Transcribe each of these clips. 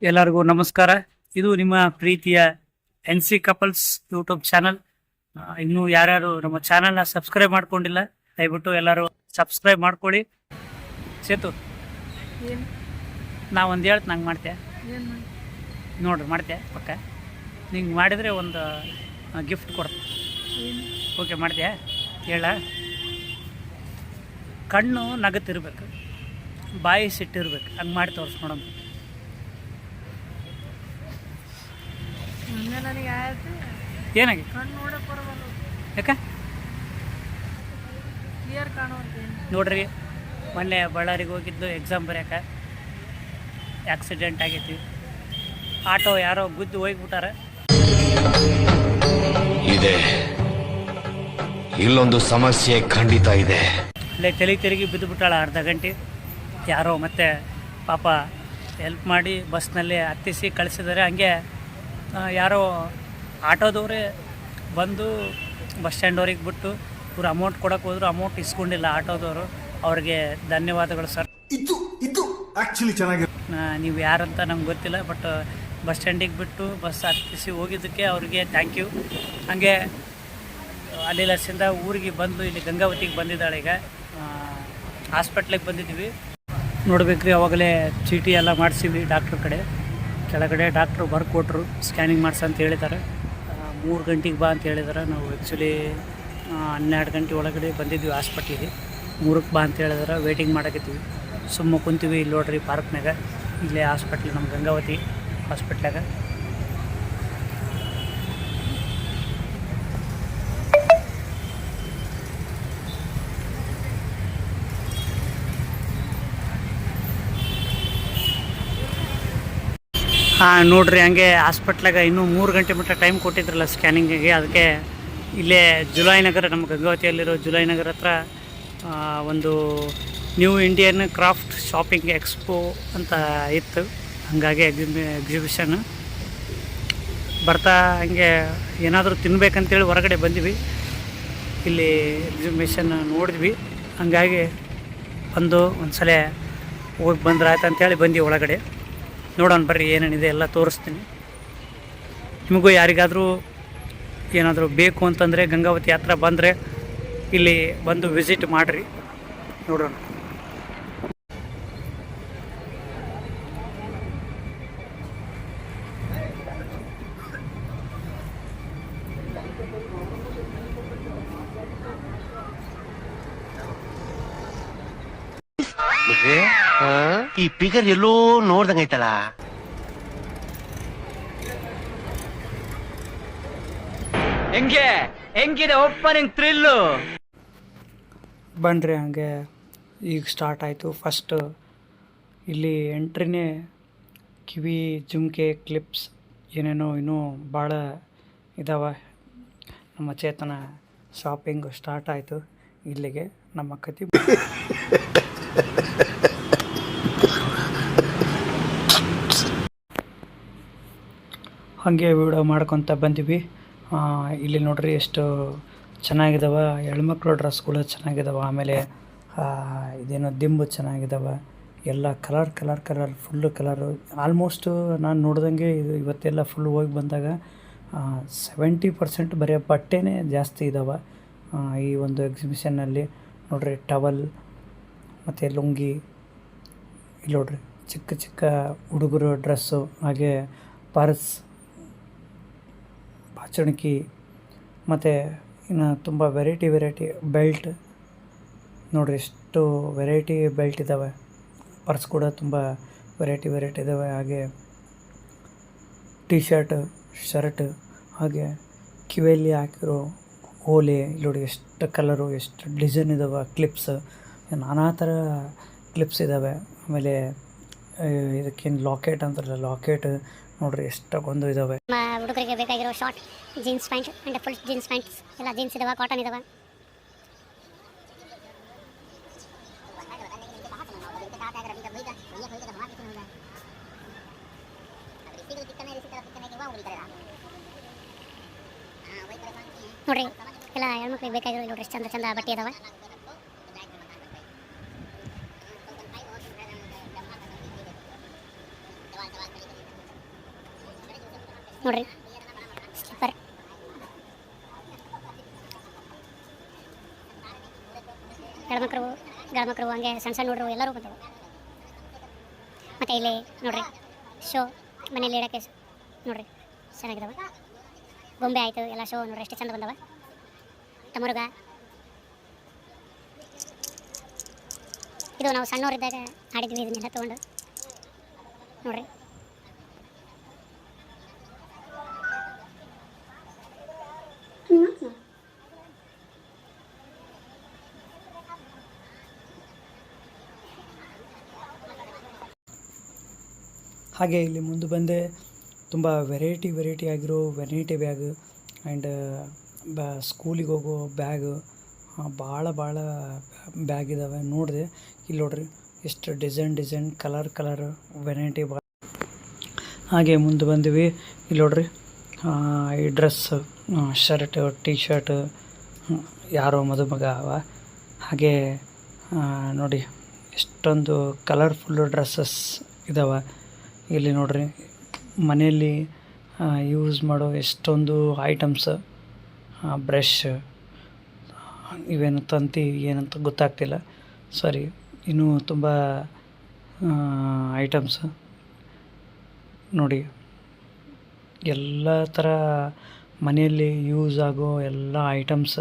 ಎಲ್ಲರಿಗೂ ನಮಸ್ಕಾರ. ಇದು ನಿಮ್ಮ ಪ್ರೀತಿಯ NC ಕಪಲ್ಸ್ ಯೂಟ್ಯೂಬ್ ಚಾನಲ್. ಇನ್ನೂ ಯಾರ್ಯಾರು ನಮ್ಮ ಚಾನಲ್ನ ಸಬ್ಸ್ಕ್ರೈಬ್ ಮಾಡ್ಕೊಂಡಿಲ್ಲ, ದಯವಿಟ್ಟು ಎಲ್ಲರೂ ಸಬ್ಸ್ಕ್ರೈಬ್ ಮಾಡ್ಕೊಳ್ಳಿ. ಸೇತು, ನಾ ಒಂದು ಹೇಳ್ತು ನಂಗೆ ಮಾಡ್ತೆ ನೋಡ್ರಿ, ಮಾಡ್ತೆ ಪಕ್ಕ. ನಿಂಗೆ ಮಾಡಿದರೆ ಒಂದು ಗಿಫ್ಟ್ ಕೊಡ್ತೆ. ಓಕೆ ಮಾಡ್ತೆ? ಹೇಳ. ಕಣ್ಣು ನಗತ್ತಿರ್ಬೇಕು, ಬಾಯಿ ಸಿಟ್ಟಿರ್ಬೇಕು, ಹಂಗೆ ಮಾಡಿ ತೋರಿಸ್ ನೋಡೋಣ. ಏನಾಗಿ ಯಾಕೆ ನೋಡ್ರಿ, ಮೊನ್ನೆ ಬಳ್ಳಾರಿಗೆ ಹೋಗಿದ್ದು ಎಕ್ಸಾಮ್ ಬರೆಯೋಕೆ, ಆಕ್ಸಿಡೆಂಟ್ ಆಗೈತಿ. ಆಟೋ ಯಾರೋ ಗುದ್ದು ಹೋಗ್ಬಿಟ್ಟಾರ. ಇದೆ, ಇಲ್ಲೊಂದು ಸಮಸ್ಯೆ ಖಂಡಿತ ಇದೆ. ಅಲ್ಲೇ ತಿರುಗಿ ಬಿದ್ದು ಬಿಟ್ಟಾಳ ಅರ್ಧ ಗಂಟೆ. ಯಾರೋ ಮತ್ತೆ ಪಾಪ ಹೆಲ್ಪ್ ಮಾಡಿ ಬಸ್ನಲ್ಲಿ ಹತ್ತಿಸಿ ಕಳಿಸಿದ್ದಾರೆ. ಹಂಗೆ ಯಾರೋ ಆಟೋದವರೇ ಬಂದು ಬಸ್ ಸ್ಟ್ಯಾಂಡವ್ರಿಗೆ ಬಿಟ್ಟು ಇವ್ರು ಅಮೌಂಟ್ ಕೊಡೋಕೆ ಹೋದ್ರು, ಅಮೌಂಟ್ ಇಸ್ಕೊಂಡಿಲ್ಲ ಆಟೋದವರು. ಅವ್ರಿಗೆ ಧನ್ಯವಾದಗಳು ಸರ್. ಇದು ಆ್ಯಕ್ಚುಲಿ ಚೆನ್ನಾಗಿ, ನೀವು ಯಾರಂತ ನಮ್ಗೆ ಗೊತ್ತಿಲ್ಲ, ಬಟ್ ಬಸ್ ಸ್ಟ್ಯಾಂಡಿಗೆ ಬಿಟ್ಟು ಬಸ್ ಹತ್ತಿಸಿ ಹೋಗಿದ್ದಕ್ಕೆ ಅವ್ರಿಗೆ ಥ್ಯಾಂಕ್ ಯು. ಹಾಗೆ ಅಲ್ಲಿ ಲಸಿಂದ ಊರಿಗೆ ಬಂದು ಇಲ್ಲಿ ಗಂಗಾವತಿಗೆ ಬಂದಿದ್ದಾಳೆ. ಈಗ ಹಾಸ್ಪಿಟ್ಲಿಗೆ ಬಂದಿದ್ದೀವಿ. ನೋಡ್ಬೇಕ್ರಿ, ಅವಾಗಲೇ ಚೀಟಿ ಎಲ್ಲ ಮಾಡಿಸಿವಿ ಡಾಕ್ಟ್ರ್ ಕಡೆ. ಕೆಳಗಡೆ ಡಾಕ್ಟ್ರು ಬರ್ಕೊಟ್ರು, ಸ್ಕ್ಯಾನಿಂಗ್ ಮಾಡ್ಸಂತ ಹೇಳಿದ್ದಾರೆ. 3 ಗಂಟೆಗೆ ಬಾ ಅಂತ ಹೇಳಿದ್ದಾರೆ. ನಾವು ಆ್ಯಕ್ಚುಲಿ 12 ಗಂಟೆ ಒಳಗಡೆ ಬಂದಿದ್ವಿ ಹಾಸ್ಪಿಟ್ಲಿಗೆ. 3ಕ್ಕೆ ಬಾ ಅಂತ ಹೇಳಿದಾರೆ. ವೇಟಿಂಗ್ ಮಾಡಕತ್ತೀವಿ, ಸುಮ್ಮ ಕುಂತೀವಿ. ಇಲ್ಲಿ ನೋಡ್ರಿ ಪಾರ್ಕ್ನಾಗ, ಇಲ್ಲೇ ಹಾಸ್ಪಿಟ್ಲ್, ನಮ್ಮ ಗಂಗಾವತಿ ಹಾಸ್ಪಿಟ್ಲಾಗ. ನೋಡ್ರಿ, ಹಂಗೆ ಹಾಸ್ಪಿಟ್ಲಾಗ ಇನ್ನೂ 3 ಗಂಟೆ ಮಟ್ಟ ಟೈಮ್ ಕೊಟ್ಟಿದ್ರಲ್ಲ ಸ್ಕ್ಯಾನಿಂಗಿಗೆ. ಅದಕ್ಕೆ ಇಲ್ಲೇ ಜುಲೈ ನಗರ, ನಮ್ಮ ಗಂಗಾವತಿಯಲ್ಲಿರೋ ಜುಲೈ ನಗರ ಹತ್ರ ಒಂದು new Indian craft shopping expo ಅಂತ ಇತ್ತು. ಹಾಗಾಗಿ ಎಕ್ಸಿಬಿಷನ್ ಬರ್ತಾ ಹಂಗೆ ಏನಾದರೂ ತಿನ್ಬೇಕಂತೇಳಿ ಹೊರಗಡೆ ಬಂದ್ವಿ. ಇಲ್ಲಿ ಎಕ್ಸಿಬಿಷನ್ ನೋಡಿದ್ವಿ. ಹಂಗಾಗಿ ಒಂದು ಸಲ ಹೋಗಿ ಬಂದ್ರೆ ಆಯ್ತು ಅಂತೇಳಿ ಬಂದ್ವಿ ಒಳಗಡೆ. ನೋಡೋಣ ಬರ್ರಿ, ಏನೇನಿದೆ ಎಲ್ಲ ತೋರಿಸ್ತೀನಿ. ನಿಮಗೂ ಯಾರಿಗಾದರೂ ಏನಾದರೂ ಬೇಕು ಅಂತಂದರೆ ಗಂಗಾವತಿ ಹತ್ರ ಬಂದರೆ ಇಲ್ಲಿ ಬಂದು ವಿಸಿಟ್ ಮಾಡಿರಿ. ನೋಡೋಣ. ಈ ಪಿಗರ್ ಎಲ್ಲೋ ನೋಡ್ದಂಗೈತಲ್ಲ. ಹೆಂಗಿದೆ ಓಪನಿಂಗ್ ಥ್ರಿಲ್ಲು? ಬನ್ರಿ, ಹಂಗೆ ಈಗ ಸ್ಟಾರ್ಟ್ ಆಯಿತು. ಫಸ್ಟ್ ಇಲ್ಲಿ ಎಂಟ್ರಿನೇ ಕಿವಿ ಜುಮ್ಕೆ ಕ್ಲಿಪ್ಸ್ ಏನೇನೋ ಇನ್ನೂ ಭಾಳ ಇದ್ದಾವೆ. ನಮ್ಮ ಚೇತನ ಶಾಪಿಂಗ್ ಸ್ಟಾರ್ಟ್ ಆಯಿತು. ಇಲ್ಲಿಗೆ ನಮ್ಮ ಕತೆ. ಹಾಗೆ ವಿಡಿಯೋ ಮಾಡ್ಕೊತ ಬಂದ್ವಿ. ಇಲ್ಲಿ ನೋಡ್ರಿ ಎಷ್ಟು ಚೆನ್ನಾಗಿದ್ದಾವೆ. ಹೆಣ್ಮಕ್ಳು ಡ್ರೆಸ್ಗಳು ಚೆನ್ನಾಗಿದ್ದಾವೆ. ಆಮೇಲೆ ಇದೇನೋ ದಿಂಬು ಚೆನ್ನಾಗಿದ್ದಾವೆ. ಎಲ್ಲ ಕಲರ್ ಫುಲ್ಲು ಕಲರು. ಆಲ್ಮೋಸ್ಟು ನಾನು ನೋಡ್ದಂಗೆ ಇದು ಇವತ್ತೆಲ್ಲ ಫುಲ್ ಹೋಗಿ ಬಂದಾಗ 70% ಬರೀ ಬಟ್ಟೆನೇ ಜಾಸ್ತಿ ಇದ್ದಾವೆ ಈ ಒಂದು ಎಕ್ಸಿಬಿಷನ್ನಲ್ಲಿ. ನೋಡ್ರಿ, ಟವಲ್ ಮತ್ತು ಲುಂಗಿ. ಇಲ್ಲಿ ನೋಡ್ರಿ, ಚಿಕ್ಕ ಹುಡುಗರು ಡ್ರೆಸ್ಸು, ಹಾಗೆ ಪರ್ಸ್, ಬಾಚಣಿಕೆ, ಮತ್ತು ಇನ್ನು ತುಂಬ ವೆರೈಟಿ ಬೆಲ್ಟ್. ನೋಡಿರಿ, ಎಷ್ಟು ವೆರೈಟಿ ಬೆಲ್ಟ್ ಇದ್ದಾವೆ. ಪರ್ಸ್ ಕೂಡ ತುಂಬ ವೆರೈಟಿ ಇದ್ದಾವೆ. ಹಾಗೆ ಶರ್ಟ್, ಹಾಗೆ ಕಿವಿಯಲ್ಲಿ ಹಾಕಿರೋ ಓಲೆ. ನೋಡಿ ಎಷ್ಟು ಕಲರು, ಎಷ್ಟು ಡಿಸೈನ್ ಇದ್ದಾವೆ. ಕ್ಲಿಪ್ಸ್, ನಾನಾ ಥರ ಕ್ಲಿಪ್ಸ್ ಇದ್ದಾವೆ. ಆಮೇಲೆ ಇದಕ್ಕೇನು ಲಾಕೆಟ್ ಅಂತಾರಲ್ಲ, ಲಾಕೆಟ್ ನೋಡ್ರಿ ಎಷ್ಟೊಂದು ಇದಾವೆ. ಹುಡುಗರಿಗೆ ಬೇಕಾಗಿರೋ short jeans pant and full jeans pants ಎಲ್ಲ ಜೀನ್ಸ್ ಇದಾವೆ, ಕಾಟನ್ ಇದಾವೆ. ನೋಡ್ರಿ, ಎಲ್ಲ ಹೆಣ್ಮಕ್ಳಿಗೆ ಬೇಕಾಗಿರೋ ನೋಡ್ರಿ ಎಷ್ಟು ಚಂದ ಬಟ್ಟೆ ಇದಾವೆ. ನೋಡ್ರಿ ಸ್ಲಿಪ್ಪರ್. ಗಂಡ್ಮಕ್ರು ಹಂಗೆ ಸಣ್ಣ ಸಣ್ಣ ಹುಡುಗರು ಎಲ್ಲರೂ ಬಂದವು. ಮತ್ತು ಇಲ್ಲಿ ನೋಡ್ರಿ ಶೋ ಮನೇಲಿ ಇಡೋಕ್ಕೆ ನೋಡ್ರಿ ಚೆನ್ನಾಗಿದಾವೆ. ಗೊಂಬೆ ಆಯಿತು ಎಲ್ಲ ಶೋ ನೋಡ್ರಿ ಎಷ್ಟು ಚಂದ ಬಂದವ. ಟಮರುಗ ಇದು ನಾವು ಸಣ್ಣವರಿದ್ದಾಗ ಆಡಿದ್ವಿ ಇದನ್ನೆಲ್ಲ ತೊಗೊಂಡು ನೋಡ್ರಿ. ಹಾಗೆ ಇಲ್ಲಿ ಮುಂದೆ ಬಂದೆ ತುಂಬ ವೆರೈಟಿ ಆಗಿರೋ ವೆರೈಟಿ ಬ್ಯಾಗ್ ಆ್ಯಂಡ್ ಸ್ಕೂಲಿಗೆ ಹೋಗೋ ಬ್ಯಾಗ್ ಭಾಳ ಬ್ಯಾಗ್ ಇದ್ದಾವೆ. ನೋಡಿದೆ ಇಲ್ಲಿ ನೋಡ್ರಿ ಎಷ್ಟು ಡಿಸೈನ್ ಕಲರ್ ವೆರೈಟಿ ಹಾಗೆ ಮುಂದೆ ಬಂದ್ವಿ. ಇಲ್ಲಿ ನೋಡ್ರಿ ಈ ಡ್ರೆಸ್ ಶರ್ಟ್ ಟೀ ಶರ್ಟ್ ಯಾರೋ ಮದುಮಗ ಅವ. ಹಾಗೆ ನೋಡಿ ಎಷ್ಟೊಂದು ಕಲರ್ಫುಲ್ಲು ಡ್ರೆಸ್ಸಸ್ ಇದ್ದಾವೆ. ಇಲ್ಲಿ ನೋಡ್ರಿ ಮನೆಯಲ್ಲಿ ಯೂಸ್ ಮಾಡೋ ಎಷ್ಟೊಂದು ಐಟಮ್ಸ್, ಬ್ರಷ್ ಇವೇನು ತಂತಿ ಏನಂತ ಗೊತ್ತಾಗ್ತಿಲ್ಲ, ಸಾರಿ, ಇನ್ನೂ ತುಂಬ ಐಟಮ್ಸ್ ನೋಡಿ. ಎಲ್ಲ ಥರ ಮನೆಯಲ್ಲಿ ಯೂಸ್ ಆಗೋ ಎಲ್ಲ ಐಟಮ್ಸ್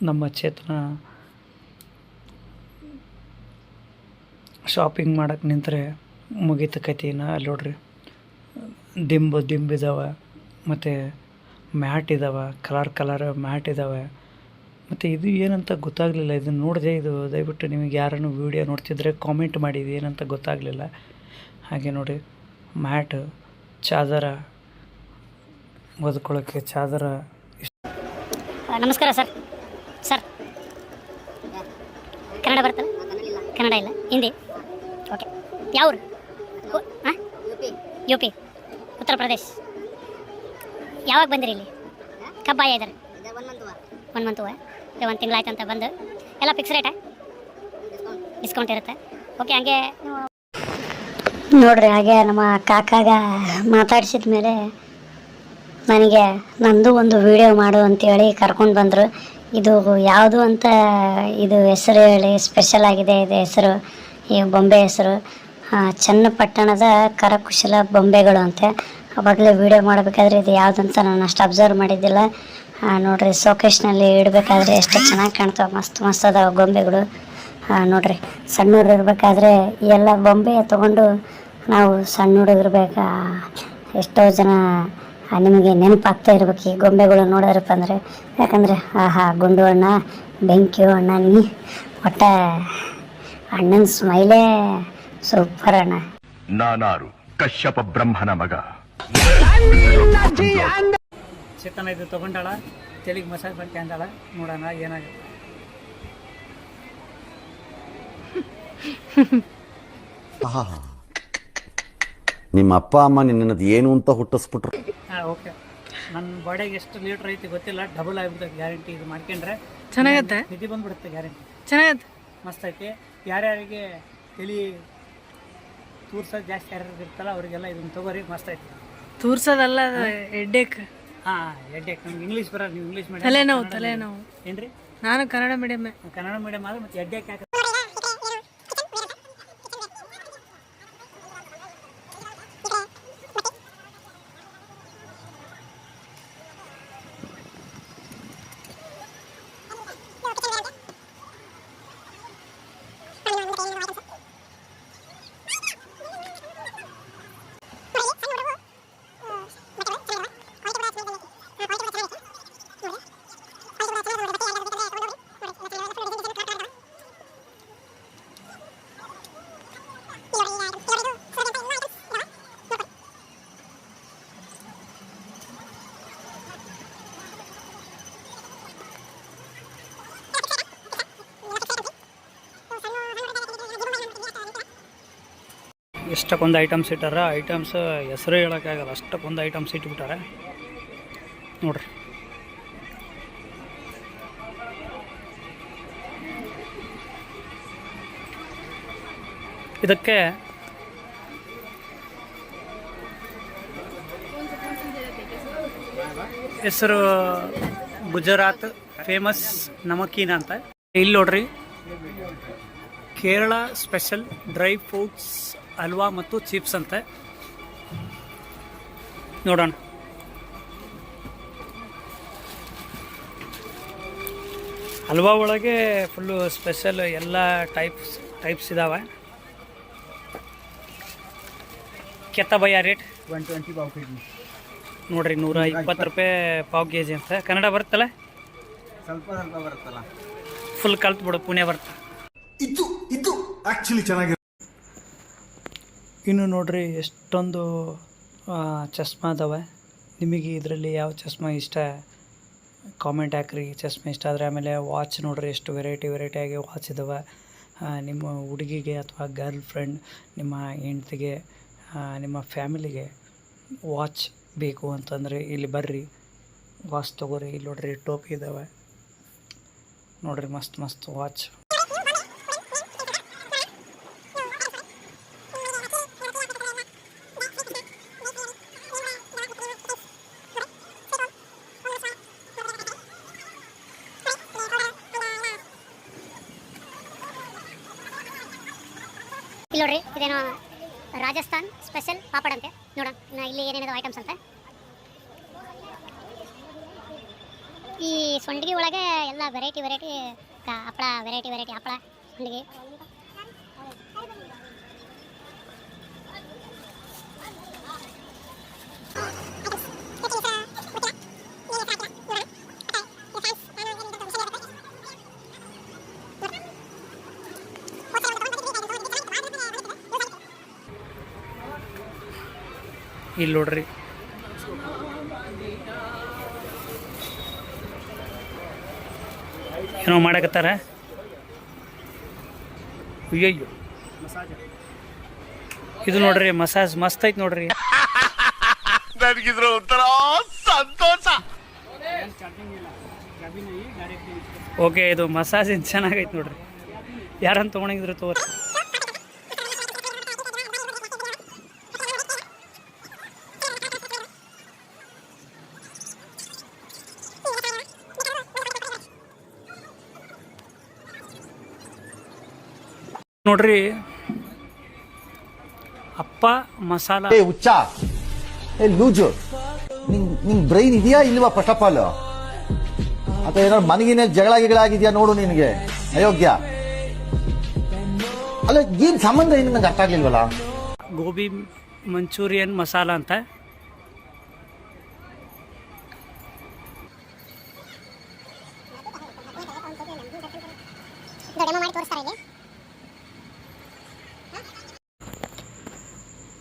ನಮ್ಮ ಚೇತನ ಶಾಪಿಂಗ್ ಮಾಡಕ್ಕೆ ನಿಂತರೆ ಮುಗಿತಕೈತಿನ. ಅಲ್ಲಿ ನೋಡ್ರಿ ದಿಂಬಿದ್ದಾವೆ, ಮತ್ತು ಮ್ಯಾಟ್ ಇದ್ದಾವೆ, ಕಲರ್ ಮ್ಯಾಟ್ ಇದ್ದಾವೆ. ಮತ್ತು ಇದು ಏನಂತ ಗೊತ್ತಾಗಲಿಲ್ಲ, ಇದನ್ನು ನೋಡಿದೆ. ಇದು ದಯವಿಟ್ಟು ನಿಮಗೆ ಯಾರನ್ನು ವೀಡಿಯೋ ನೋಡ್ತಿದ್ರೆ ಕಾಮೆಂಟ್ ಮಾಡಿ, ಇದು ಏನಂತ ಗೊತ್ತಾಗಲಿಲ್ಲ. ಹಾಗೆ ನೋಡಿ ಮ್ಯಾಟ್, ಚಾದರ, ಓದ್ಕೊಳ್ಳೋಕ್ಕೆ ಚಾದರ. ನಮಸ್ಕಾರ ಸರ್. ಕನ್ನಡ ಬರ್ತಲ್ಲ? ಕನ್ನಡ ಇಲ್ಲ, ಹಿಂದಿ. ಓಕೆ. ಯಾವ್ರು? ಹಾಂ, ಯು ಪಿ, ಉತ್ತರ ಪ್ರದೇಶ್. ಯಾವಾಗ ಬಂದಿರಿ ಇಲ್ಲಿ? ಕಬ್ಬಾಯ ಇದ್ದಾರೆ 1 ಮಂತು ಇದು 1 ತಿಂಗಳಾಯ್ತು ಅಂತ ಬಂದು. ಎಲ್ಲ ಫಿಕ್ಸ್ ರೇಟಾ? ಡಿಸ್ಕೌಂಟ್ ಇರುತ್ತೆ. ಓಕೆ. ಹಂಗೆ ನೋಡ್ರಿ, ಹಾಗೆ ನಮ್ಮ ಕಾಕಾಗ ಮಾತಾಡ್ಸಿದ ಮೇಲೆ ನನಗೆ ನಂದು ಒಂದು ವಿಡಿಯೋ ಮಾಡು ಅಂತೇಳಿ ಕರ್ಕೊಂಡು ಬಂದರು. ಇದು ಯಾವುದು ಅಂತ ಇದು ಹೆಸರು ಹೇಳಿ, ಸ್ಪೆಷಲ್ ಆಗಿದೆ ಇದು ಹೆಸರು. ಈ ಬೊಂಬೆ ಹೆಸರು ಚನ್ನಪಟ್ಟಣದ ಕರಕುಶಲ ಬೊಂಬೆಗಳು ಅಂತೆ. ಅವಾಗಲೇ ವೀಡಿಯೋ ಮಾಡಬೇಕಾದ್ರೆ ಇದು ಯಾವುದಂತ ನಾನು ಅಷ್ಟು ಅಬ್ಸರ್ವ್ ಮಾಡಿದ್ದಿಲ್ಲ. ನೋಡಿರಿ, ಶೋಕೇಶ್ನಲ್ಲಿ ಇಡಬೇಕಾದ್ರೆ ಎಷ್ಟು ಚೆನ್ನಾಗಿ ಕಾಣ್ತಾವೆ, ಮಸ್ತ್ ಅದಾವೆ ಗೊಂಬೆಗಳು. ನೋಡಿರಿ, ಸಣ್ಣ ಹುಡುಗರು ಇರಬೇಕಾದ್ರೆ ಎಲ್ಲ ಬೊಂಬೆ ತೊಗೊಂಡು ನಾವು ಸಣ್ಣ ಹುಡುಗರು ಎಷ್ಟೋ ಜನ ನಿಮಗೆ ನೆನಪಾಗ್ತಾ ಇರ್ಬೇಕು ಈ ಗೊಂಬೆಗಳು ನೋಡಿದ್ರಪ್ಪ ಅಂದರೆ. ಯಾಕಂದರೆ ಗುಂಡು ಅಣ್ಣ, ಬೆಂಕಿ ಅಣ್ಣ, ಒಟ್ಟ ಅಣ್ಣನ ಸ್ಮೈಲೇ ಸೂಪರ್ ಅಣ್ಣ. ನಾನಾರು ಕಶ್ಯಪ ಬ್ರಹ್ಮನ ಮಗ. ಚೇತನ ಇದು ತೊಗೊಂಡಾಳ, ತೆಲಿಗೆ ಮಸಾಜ್ ಮಾಡ್ಕೆ ಅಂದಾಳ. ನೋಡೋಣ ಏನಾಗುತ್ತೆ. ನಿಮ್ಮ ಅಪ್ಪ ಅಮ್ಮ ನಿನ್ನದು ಏನು ಅಂತ ಹುಟ್ಟಿಸ್ಬಿಟ್ರು. ಓಕೆ. ನನ್ನ ಬಾಡಿಗೆ ಎಷ್ಟು ಲೀಟ್ರ್ ಐತಿ ಗೊತ್ತಿಲ್ಲ, ಡಬಲ್ ಆಗಿಬಿಡುತ್ತೆ ಗ್ಯಾರಂಟಿ. ಇದು ಮಾಡ್ಕೊಂಡ್ರೆ ಚೆನ್ನಾಗತ್ತೆ, ನಿಧಿ ಬಂದ್ಬಿಡುತ್ತೆ ಗ್ಯಾರಂಟಿ. ಚೆನ್ನಾಗತ್ತೆ, ಮಸ್ತ್ ಐತಿ. ಯಾರ್ಯಾರಿಗೆ ತಲೆ ತೂರ್ಸೋದು ಜಾಸ್ತಿ ಯಾರ್ಯಾರು ಇರ್ತಲ್ಲ ಅವರಿಗೆಲ್ಲ ಇದನ್ನು ತೊಗೋರಿ, ಮಸ್ತ್ ಐತಿ. ತೂರ್ಸೋದಲ್ಲ, ಹೆಡ್ಡೇಕ್. ಹಾಂ, ಹೆಡ್ಡೇಕ್. ನಮ್ಗೆ ಇಂಗ್ಲೀಷ್ ಬರೋದು, ನೀವು ಇಂಗ್ಲೀಷ್ ಮೀಡಿಯಮ್. ತಲೆನೋವು. ಏನ್ರಿ? ನಾನು ಕನ್ನಡ ಮೀಡಿಯಮ್ಮೇ. ಕನ್ನಡ ಮೀಡಿಯಮ್ ಆದ್ರೆ ಮತ್ತೆ ಹೆಡ್ಡೇಕ್ ಯಾಕೆ? ಎಷ್ಟಕ್ಕೊಂದು ಐಟಮ್ಸ್ ಇಟ್ಟಾರ. ಐಟಮ್ಸ್ ಹೆಸರು ಹೇಳೋಕ್ಕಾಗಲ್ಲ, ಅಷ್ಟಕ್ಕೊಂದು ಐಟಮ್ಸ್ ಇಟ್ಬಿಟ್ಟಾರೆ ನೋಡ್ರಿ. ಇದಕ್ಕೆ ಹೆಸರು ಗುಜರಾತ್ ಫೇಮಸ್ ನಮಕೀನ್ ಅಂತ. ಇಲ್ಲಿ ನೋಡ್ರಿ Kerala special dry fruits halwa ಮತ್ತು ಚಿಪ್ಸ್ ಅಂತ. ನೋಡೋಣ. ಹಲ್ವಾ ಒಳಗೆ ಫುಲ್ಲು ಸ್ಪೆಷಲ್ ಎಲ್ಲ ಟೈಪ್ಸ್ ಇದಾವೆ. ಕೆತ್ತ ಭಯ್ಯ ರೇಟ್ 120 ಪಾವ್ ಕೆಜಿ. ನೋಡ್ರಿ 120 ರೂಪಾಯಿ ಪಾವ್ ಕೆ ಜಿ ಅಂತ. ಕನ್ನಡ ಬರುತ್ತಲ್ಲ? ಸ್ವಲ್ಪ ಬರುತ್ತಲ್ಲ. ಫುಲ್ ಕಲ್ತ್ ಬಿಡು, ಪುಣೆ ಬರುತ್ತೆ. ಇದು ಆಕ್ಚುಲಿ ಚೆನ್ನಾಗಿರುತ್ತೆ. ಇನ್ನು ನೋಡ್ರಿ ಎಷ್ಟೊಂದು ಚಸ್ಮಾ ಅದಾವೆ. ನಿಮಗೆ ಇದರಲ್ಲಿ ಯಾವ ಚಸ್ಮಾ ಇಷ್ಟ ಕಾಮೆಂಟ್ ಹಾಕ್ರಿ. ಚಸ್ಮಾ ಇಷ್ಟ ಆದರೆ. ಆಮೇಲೆ ವಾಚ್ ನೋಡ್ರಿ ಎಷ್ಟು ವೆರೈಟಿಯಾಗಿ ವಾಚ್ ಇದ್ದಾವೆ. ನಿಮ್ಮ ಹುಡುಗಿಗೆ ಅಥವಾ ಗರ್ಲ್ ಫ್ರೆಂಡ್, ನಿಮ್ಮ ಹೆಂಡ್ತಿಗೆ, ನಿಮ್ಮ ಫ್ಯಾಮಿಲಿಗೆ ವಾಚ್ ಬೇಕು ಅಂತಂದರೆ ಇಲ್ಲಿ ಬರ್ರಿ, ವಾಚ್ ತೊಗೋರಿ. ಇಲ್ಲಿ ನೋಡ್ರಿ ಟೋಪಿ ಇದ್ದಾವೆ ನೋಡ್ರಿ, ಮಸ್ತ್ ವಾಚ್. ಇಲ್ಲಿ ನೋಡ್ರಿ ಇದೇನೋ ರಾಜಸ್ಥಾನ್ ಸ್ಪೆಷಲ್ ಪಾಪಡ್ ಅಂತೆ. ನೋಡೋಣ ಇಲ್ಲಿ ಏನೇನಿದೆ ಐಟಮ್ಸ್ ಅಂತ. ಈ ಸೊಂಡಿಗೆ ಒಳಗೆ ಎಲ್ಲ ವೆರೈಟಿ ಹಪ್ಪಳ, ವೆರೈಟಿ ಹಪ್ಪಳ ಸೊಂಡಿಗೆ. ಇಲ್ಲಿ ನೋಡ್ರಿ ಏನೋ ಮಾಡಕತ್ತಾರ. ಅಯ್ಯಯ್ಯೋ, ಇದು ನೋಡ್ರಿ ಮಸಾಜ್ ಮಸ್ತ್ ಐತಿ ನೋಡ್ರಿ. ನನಗಿದ್ರ ಒಂಥರ ಸಂತೋಷ. ಓಕೆ, ಇದು ಮಸಾಜ್ ಚೆನ್ನಾಗೈತೆ ನೋಡ್ರಿ. ಯಾರನ್ನು ತೊಗೊಂಡಿದ್ರು ತೋರಿ. ನೋಡ್ರಿ ಅಪ್ಪ ಮಸಾಲ. ಹುಚ್ಚ, ಲೂಜು, ನಿಂಗ್ ಬ್ರೈನ್ ಇದೆಯಾ ಇಲ್ವಾ? ಫಸ್ಟ್ ಆಫ್ ಆಲ್ ಅಥವಾ ಏನಾದ್ರು ಮನಗಿನ ಜಗಳ ಆಗಿದ್ಯಾ ನೋಡು ನಿನಗೆ, ಅಯೋಗ್ಯ. ಅಲ್ಲ, ಏನ್ ಸಂಬಂಧ ಏನು ನಂಗೆ ಅರ್ಥ ಆಗ್ಲಿಲ್ವಲ್ಲ. ಗೋಬಿ ಮಂಚೂರಿಯನ್ ಮಸಾಲ ಅಂತ.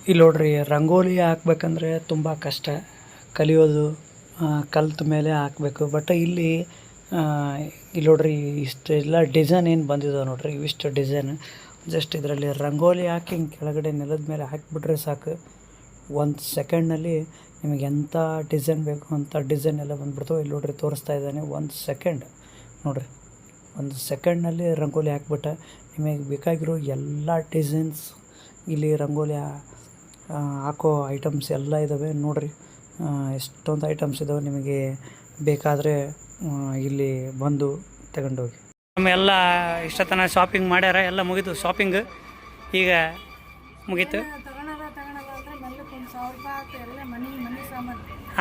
ಇಲ್ಲಿ ನೋಡ್ರಿ ರಂಗೋಲಿ ಹಾಕ್ಬೇಕಂದ್ರೆ ತುಂಬ ಕಷ್ಟ, ಕಲಿಯೋದು. ಕಲ್ತ ಮೇಲೆ ಹಾಕಬೇಕು. ಬಟ್ ಇಲ್ಲಿ ನೋಡ್ರಿ ಇಷ್ಟೆಲ್ಲ ಡಿಸೈನ್ ಏನು ಬಂದಿದ್ದಾವೆ ನೋಡ್ರಿ, ಇವಿಷ್ಟು ಡಿಸೈನ್. ಜಸ್ಟ್ ಇದರಲ್ಲಿ ರಂಗೋಲಿ ಹಾಕಿ ಹಿಂಗೆ ಕೆಳಗಡೆ ನೆಲದ ಮೇಲೆ ಹಾಕಿಬಿಟ್ರೆ ಸಾಕು. 1 ಸೆಕೆಂಡ್ನಲ್ಲಿ ನಿಮಗೆ ಎಂಥ ಡಿಸೈನ್ ಬೇಕು ಅಂತ ಡಿಸೈನ್ ಎಲ್ಲ ಬಂದ್ಬಿಡ್ತಾವೆ. ಇಲ್ಲಿ ನೋಡ್ರಿ ತೋರಿಸ್ತಾ ಇದ್ದಾನೆ. 1 ಸೆಕೆಂಡ್ ನೋಡ್ರಿ, 1 ಸೆಕೆಂಡ್ನಲ್ಲಿ ರಂಗೋಲಿ ಹಾಕ್ಬಿಟ್ಟ. ನಿಮಗೆ ಬೇಕಾಗಿರೋ ಎಲ್ಲ ಡಿಸೈನ್ಸ್ ಇಲ್ಲಿ ರಂಗೋಲಿ ಹಾಕೋ ಐಟಮ್ಸ್ ಎಲ್ಲ ಇದ್ದಾವೆ ನೋಡ್ರಿ. ಎಷ್ಟೊಂದು ಐಟಮ್ಸ್ ಇದ್ದಾವೆ. ನಿಮಗೆ ಬೇಕಾದರೆ ಇಲ್ಲಿ ಬಂದು ತಗೊಂಡೋಗಿ. ನಮ್ಮೆಲ್ಲ ಇಷ್ಟತನ ಶಾಪಿಂಗ್ ಮಾಡ್ಯಾರ, ಎಲ್ಲ ಮುಗೀತು ಶಾಪಿಂಗ್. ಈಗ ಮುಗೀತು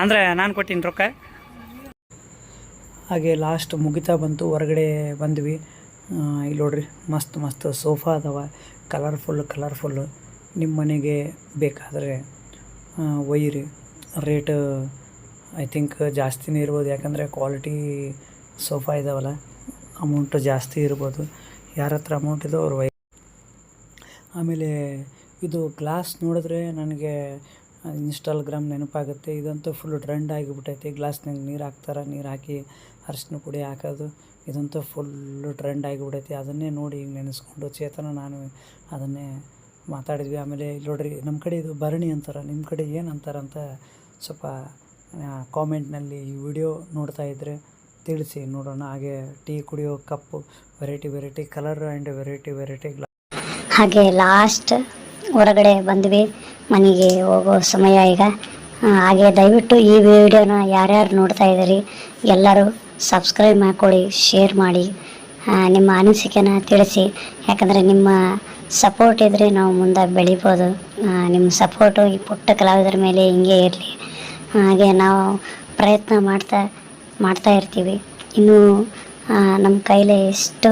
ಅಂದರೆ ನಾನು ಕೊಟ್ಟಿನಿ ರೊಕ್ಕ. ಹಾಗೆ ಲಾಸ್ಟ್ ಮುಗಿತಾ ಬಂತು, ಹೊರಗಡೆ ಬಂದ್ವಿ. ಇಲ್ಲಿ ನೋಡ್ರಿ ಮಸ್ತ್ ಸೋಫಾ ಅದಾವೆ, ಕಲರ್ಫುಲ್ಲು. ನಿಮ್ಮ ಮನೆಗೆ ಬೇಕಾದರೆ ಒಯ್ಯಿರಿ. ರೇಟ್ ಐ ಥಿಂಕ್ ಜಾಸ್ತಿನೇ ಇರ್ಬೋದು, ಯಾಕಂದರೆ ಕ್ವಾಲಿಟಿ ಸೋಫಾ ಇದ್ದಾವಲ್ಲ, ಅಮೌಂಟು ಜಾಸ್ತಿ ಇರ್ಬೋದು. ಯಾರ ಹತ್ರ ಅಮೌಂಟ್ ಇದೋ ಅವ್ರು ಆಮೇಲೆ ಇದು ಗ್ಲಾಸ್ ನೋಡಿದ್ರೆ ನನಗೆ ಇನ್ಸ್ಟಾಗ್ರಾಮ್ ನೆನಪಾಗುತ್ತೆ. ಇದಂತೂ ಫುಲ್ಲು ಟ್ರೆಂಡ್ ಆಗಿಬಿಟ್ಟೈತಿ. ಗ್ಲಾಸ್ನಾಗ ನೀರು ಹಾಕ್ತಾರೆ, ನೀರು ಹಾಕಿ ಅರಿಶಿನ ಪುಡಿ ಹಾಕೋದು. ಇದಂತೂ ಫುಲ್ಲು ಟ್ರೆಂಡ್ ಆಗಿಬಿಟ್ಟೈತಿ. ಅದನ್ನೇ ನೋಡಿ ಈಗ ನೆನೆಸ್ಕೊಂಡು ಚೇತನ ನಾನು ಅದನ್ನೇ ಮಾತಾಡಿದ್ವಿ. ಆಮೇಲೆ ಇಲ್ಲಿ ನೋಡ್ರಿ ನಮ್ಮ ಕಡೆ ಇದು ಭರಣಿ ಅಂತಾರೆ, ನಿಮ್ಮ ಕಡೆ ಏನು ಅಂತಾರಂತ ಸ್ವಲ್ಪ ಕಾಮೆಂಟ್ನಲ್ಲಿ ಈ ವಿಡಿಯೋ ನೋಡ್ತಾ ಇದ್ದರೆ ತಿಳಿಸಿ ನೋಡೋಣ. ಹಾಗೆ ಟೀ ಕುಡಿಯೋ cup variety colour and variety glass. ಹಾಗೆ ಲಾಸ್ಟ್ ಹೊರಗಡೆ ಬಂದ್ವಿ, ಮನೆಗೆ ಹೋಗೋ ಸಮಯ ಈಗ. ಹಾಗೆ ದಯವಿಟ್ಟು ಈ ವಿಡಿಯೋನ ಯಾರ್ಯಾರು ನೋಡ್ತಾ ಇದ್ದೀರಿ ಎಲ್ಲರೂ ಸಬ್ಸ್ಕ್ರೈಬ್ ಮಾಡ್ಕೊಳ್ಳಿ, ಶೇರ್ ಮಾಡಿ, ನಿಮ್ಮ ಅನಿಸಿಕೆನ ತಿಳಿಸಿ. ಯಾಕಂದರೆ ನಿಮ್ಮ ಸಪೋರ್ಟ್ ಇದ್ದರೆ ನಾವು ಮುಂದೆ ಬೆಳಿಬೋದು. ನಿಮ್ಮ ಸಪೋರ್ಟು ಈ ಪುಟ್ಟ ಕಲಾವಿದರ ಮೇಲೆ ಹಿಂಗೆ ಇರಲಿ. ಹಾಗೆ ನಾವು ಪ್ರಯತ್ನ ಮಾಡ್ತಾ ಇರ್ತೀವಿ. ಇನ್ನೂ ನಮ್ಮ ಕೈಲಿ ಎಷ್ಟು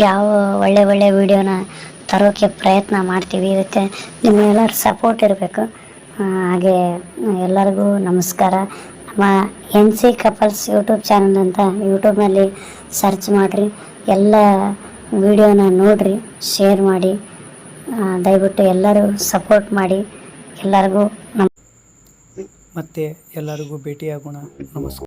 ಯಾವ ಒಳ್ಳೆ ವಿಡಿಯೋನ ತರೋಕ್ಕೆ ಪ್ರಯತ್ನ ಮಾಡ್ತೀವಿ. ಇದಕ್ಕೆ ನಿಮ್ಮೆಲ್ಲರ ಸಪೋರ್ಟ್ ಇರಬೇಕು. ಹಾಗೆ ಎಲ್ಲರಿಗೂ ನಮಸ್ಕಾರ. ನಮ್ಮ NC ಕಪಲ್ಸ್ ಯೂಟ್ಯೂಬ್ ಚಾನಲ್ ಅಂತ ಯೂಟ್ಯೂಬ್ನಲ್ಲಿ ಸರ್ಚ್ ಮಾಡಿರಿ, ಎಲ್ಲ ವಿಡಿಯೋನ ನೋಡಿರಿ, ಶೇರ್ ಮಾಡಿ, ದಯವಿಟ್ಟು ಎಲ್ಲರೂ ಸಪೋರ್ಟ್ ಮಾಡಿ. ಎಲ್ಲರಿಗೂ ಮತ್ತೆ ಎಲ್ಲರಿಗೂ ಭೇಟಿಯಾಗೋಣ. ನಮಸ್ಕಾರ.